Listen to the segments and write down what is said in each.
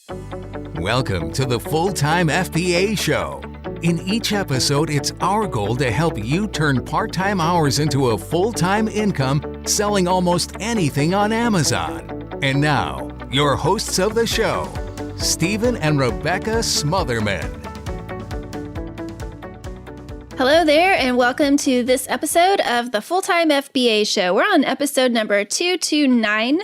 Welcome to the Full-Time FBA Show. In each episode, it's our goal to help you turn part-time hours into a full-time income selling almost anything on Amazon. And now, your hosts of the show, Stephen and Rebecca Smotherman. Hello there, and welcome to this episode of the Full-Time FBA Show. We're on episode number 229,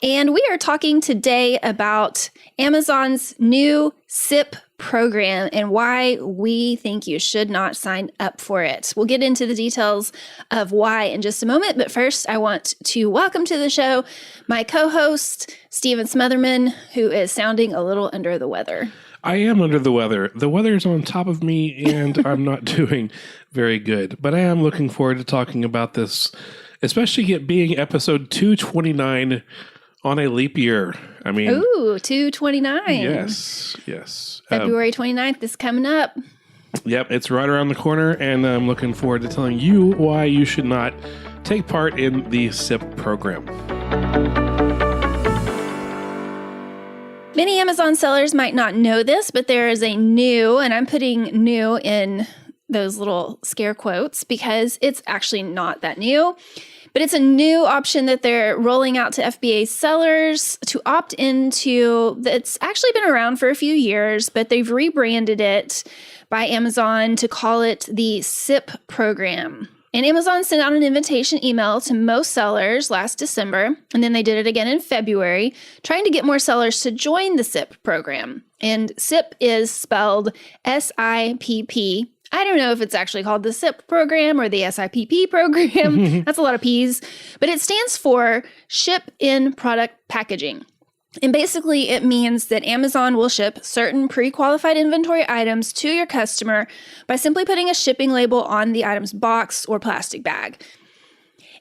and we are talking today about Amazon's new SIPP program and why we think you should not sign up for it. We'll get into the details of why in just a moment, but first I want to welcome to the show my co-host, Stephen Smotherman, who is sounding a little under the weather. I am under the weather. The weather's on top of me, and I'm not doing very good. But I am looking forward to talking about this, especially it being episode 229 on a leap year. I mean... Ooh, 229. Yes. February 29th is coming up. Yep, it's right around the corner, and I'm looking forward to telling you why you should not take part in the SIPP program. Many Amazon sellers might not know this, but there is a new, and I'm putting new in those little scare quotes because it's actually not that new, but it's a new option that they're rolling out to FBA sellers to opt into. It's actually been around for a few years, but they've rebranded it by Amazon to call it the SIPP program. And Amazon sent out an invitation email to most sellers last December, and then they did it again in February, trying to get more sellers to join the SIPP program. And SIPP is spelled SIPP. I don't know if it's actually called the SIPP program or the SIPP program. That's a lot of P's. But it stands for Ship in Product Packaging. And basically, it means that Amazon will ship certain pre-qualified inventory items to your customer by simply putting a shipping label on the item's box or plastic bag.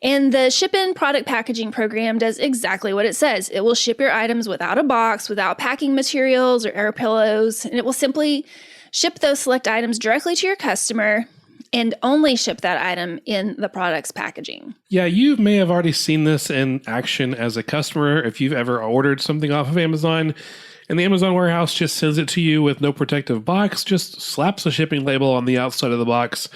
And the Ship-in Product Packaging program does exactly what it says. It will ship your items without a box, without packing materials or air pillows, and it will simply ship those select items directly to your customer and only ship that item in the product's packaging. Yeah, you may have already seen this in action as a customer if you've ever ordered something off of Amazon and the Amazon warehouse just sends it to you with no protective box, just slaps a shipping label on the outside of the box.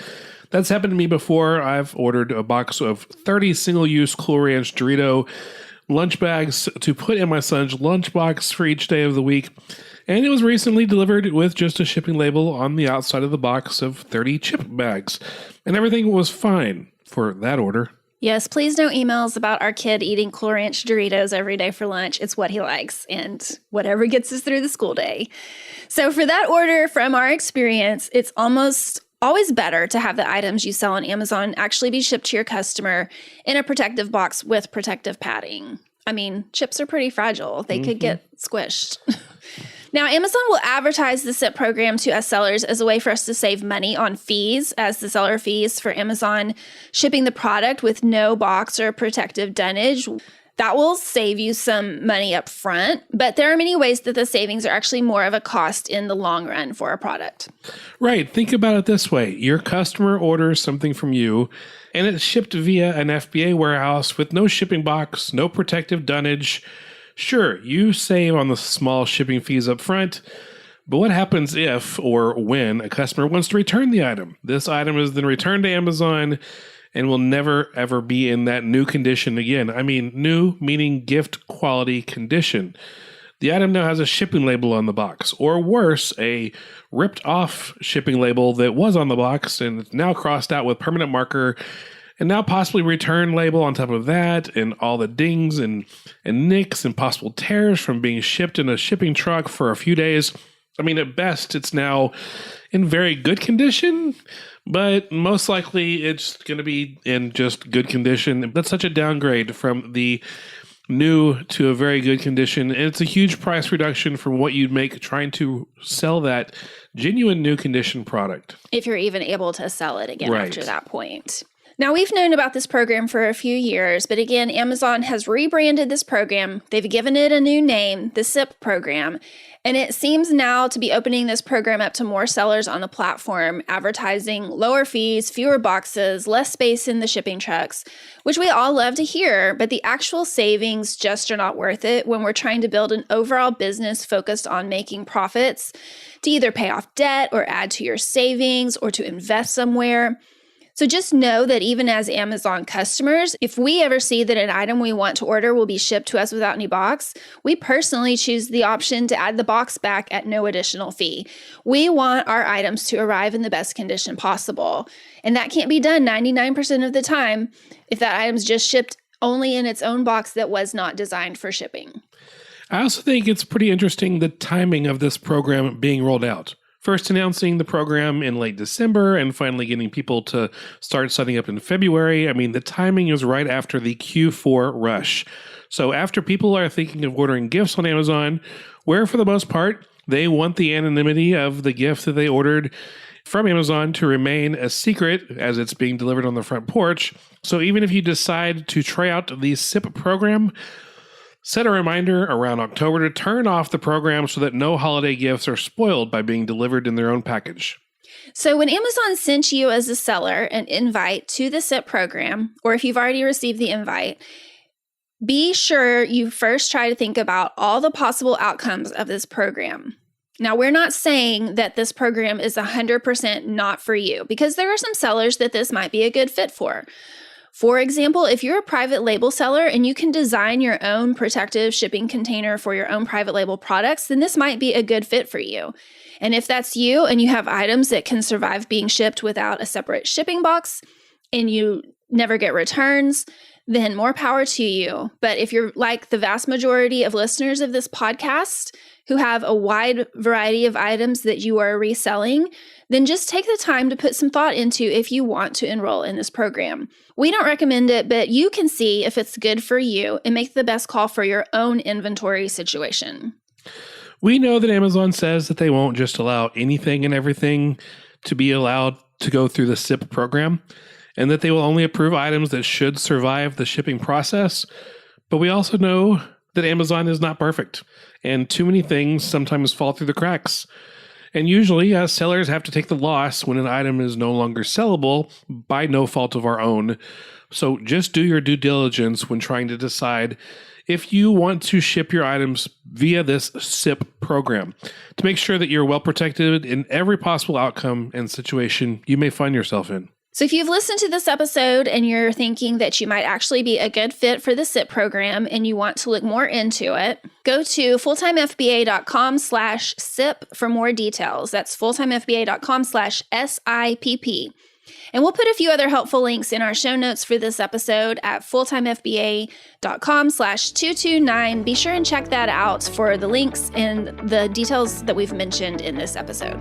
That's happened to me before. I've ordered a box of 30 single-use Cool Ranch Dorito lunch bags to put in my son's lunchbox for each day of the week. And it was recently delivered with just a shipping label on the outside of the box of 30 chip bags. And everything was fine for that order. Yes, please no emails about our kid eating Cool Ranch Doritos every day for lunch. It's what he likes and whatever gets us through the school day. So for that order, from our experience, it's almost always better to have the items you sell on Amazon actually be shipped to your customer in a protective box with protective padding. I mean, chips are pretty fragile. They could get squished. Now, Amazon will advertise the SIPP program to us sellers as a way for us to save money on fees, as the seller fees for Amazon shipping the product with no box or protective dunnage. That will save you some money up front, but there are many ways that the savings are actually more of a cost in the long run for a product. Right. Think about it this way. Your customer orders something from you, and it's shipped via an FBA warehouse with no shipping box, no protective dunnage. Sure, you save on the small shipping fees up front, but what happens if or when a customer wants to return the item? This item is then returned to Amazon and will never, ever be in that new condition again. I mean, new meaning gift quality condition. The item now has a shipping label on the box, or worse, a ripped off shipping label that was on the box and it's now crossed out with permanent marker, and now possibly return label on top of that, and all the dings and nicks and possible tears from being shipped in a shipping truck for a few days. I mean, at best, it's now in very good condition, but most likely it's going to be in just good condition. That's such a downgrade from the new to a very good condition, and it's a huge price reduction from what you'd make trying to sell that genuine new condition product. If you're even able to sell it again right after that point. Now, we've known about this program for a few years, but again, Amazon has rebranded this program. They've given it a new name, the SIPP program, and it seems now to be opening this program up to more sellers on the platform, advertising lower fees, fewer boxes, less space in the shipping trucks, which we all love to hear, but the actual savings just are not worth it when we're trying to build an overall business focused on making profits to either pay off debt or add to your savings or to invest somewhere. So just know that even as Amazon customers, if we ever see that an item we want to order will be shipped to us without any box, we personally choose the option to add the box back at no additional fee. We want our items to arrive in the best condition possible. And that can't be done 99% of the time if that item's just shipped only in its own box that was not designed for shipping. I also think it's pretty interesting the timing of this program being rolled out. First announcing the program in late December and finally getting people to start signing up in February. I mean, the timing is right after the Q4 rush. So after people are thinking of ordering gifts on Amazon, where for the most part, they want the anonymity of the gift that they ordered from Amazon to remain a secret as it's being delivered on the front porch. So even if you decide to try out the SIPP program, set a reminder around October to turn off the program so that no holiday gifts are spoiled by being delivered in their own package. So when Amazon sent you as a seller an invite to the SIPP program, or if you've already received the invite, be sure you first try to think about all the possible outcomes of this program. Now, we're not saying that this program is 100% not for you, because there are some sellers that this might be a good fit for. For example, if you're a private label seller and you can design your own protective shipping container for your own private label products, then this might be a good fit for you. And if that's you and you have items that can survive being shipped without a separate shipping box and you never get returns, then more power to you. But if you're like the vast majority of listeners of this podcast who have a wide variety of items that you are reselling, then just take the time to put some thought into if you want to enroll in this program. We don't recommend it, but you can see if it's good for you and make the best call for your own inventory situation. We know that Amazon says that they won't just allow anything and everything to be allowed to go through the SIPP program, and that they will only approve items that should survive the shipping process. But we also know that Amazon is not perfect, and too many things sometimes fall through the cracks. And usually, sellers have to take the loss when an item is no longer sellable by no fault of our own. So just do your due diligence when trying to decide if you want to ship your items via this SIPP program to make sure that you're well protected in every possible outcome and situation you may find yourself in. So if you've listened to this episode and you're thinking that you might actually be a good fit for the SIPP program and you want to look more into it, go to fulltimefba.com/SIPP for more details. That's fulltimefba.com/SIPP. And we'll put a few other helpful links in our show notes for this episode at fulltimefba.com/229. Be sure and check that out for the links and the details that we've mentioned in this episode.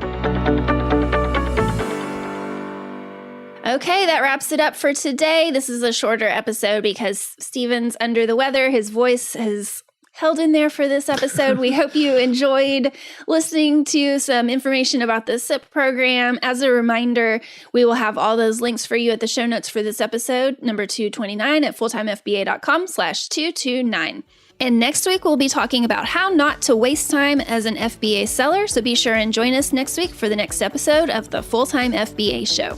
Okay, that wraps it up for today. This is a shorter episode because Steven's under the weather. His voice has held in there for this episode. We hope you enjoyed listening to some information about the SIPP program. As a reminder, we will have all those links for you at the show notes for this episode, number 229 at fulltimefba.com/229. And next week, we'll be talking about how not to waste time as an FBA seller. So be sure and join us next week for the next episode of the Full-Time FBA Show.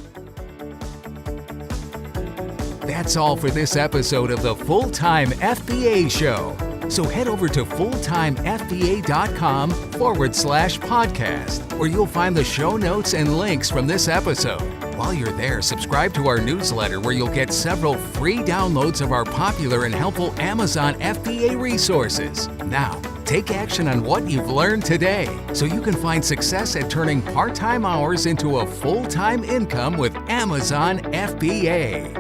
That's all for this episode of the Full-Time FBA Show. So head over to fulltimefba.com/podcast, where you'll find the show notes and links from this episode. While you're there, subscribe to our newsletter where you'll get several free downloads of our popular and helpful Amazon FBA resources. Now, take action on what you've learned today so you can find success at turning part-time hours into a full-time income with Amazon FBA.